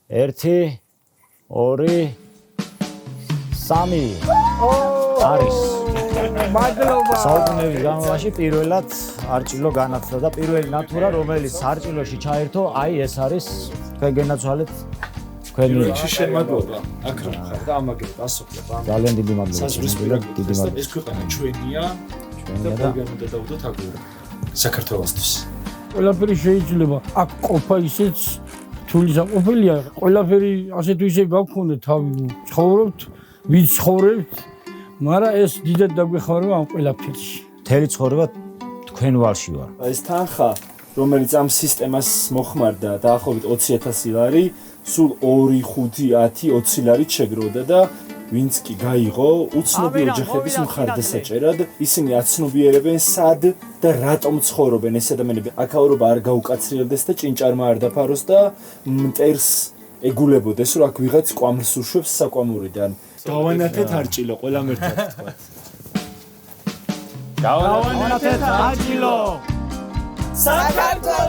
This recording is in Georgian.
1 2 3 არის მადლობა. საუკუნეების განმავლობაში პირველად არჭილო განათდა და პირველი ნატურა რომელიც არჭილოში ჩაერთო, აი ეს არის თქვენ გენაცვალეთ თქვენი შენ მადლობა. აქ რა ხარ და ამაგერებ ასოფლებ. ძალიან დიდი მადლობა. საზღვრის პირაგით ეს ქვეყანა ჩვენია და ბოლგარული დაუდოთ აგურა. საქართველოსთვის. ყველაფერი შეიძლება აქ ყოფა ისეც რთული საყოფილია, ყველაფერი ასეთ ისე გავქონდა თავი, ცხოვრობთ, ვიცხოვრებთ, მაგრამ ეს დიდად დაგვეხმარება ამ ყველაფერში. მთელი ცხოვრება თქვენ ვალში ვარ. ეს თანხა, რომელიც ამ სისტემას მოხმარდა დაახლოებით 20,000 ლარი, სულ 2, 5, 10, 20 ლარით შეგროვდა და ვინც კი გაიღო უცნობი ოჯახების მხარდასაჭერად, ისინი აცნობიერებენ სად და რატომ ცხოვრობენ ეს ადამიანები. აქაურობა არ გაუკაცრიელდეს და ჭინჭარმა არ დაფაროს და მტერს ეგულებოდეს, რომ აქ ვიღაც კვამრს უშვებს საკვამურიდან. დავანათეთ არჭილო, ყველამ ერთად თქვა. დავანათეთ არჭილო. საქართველოს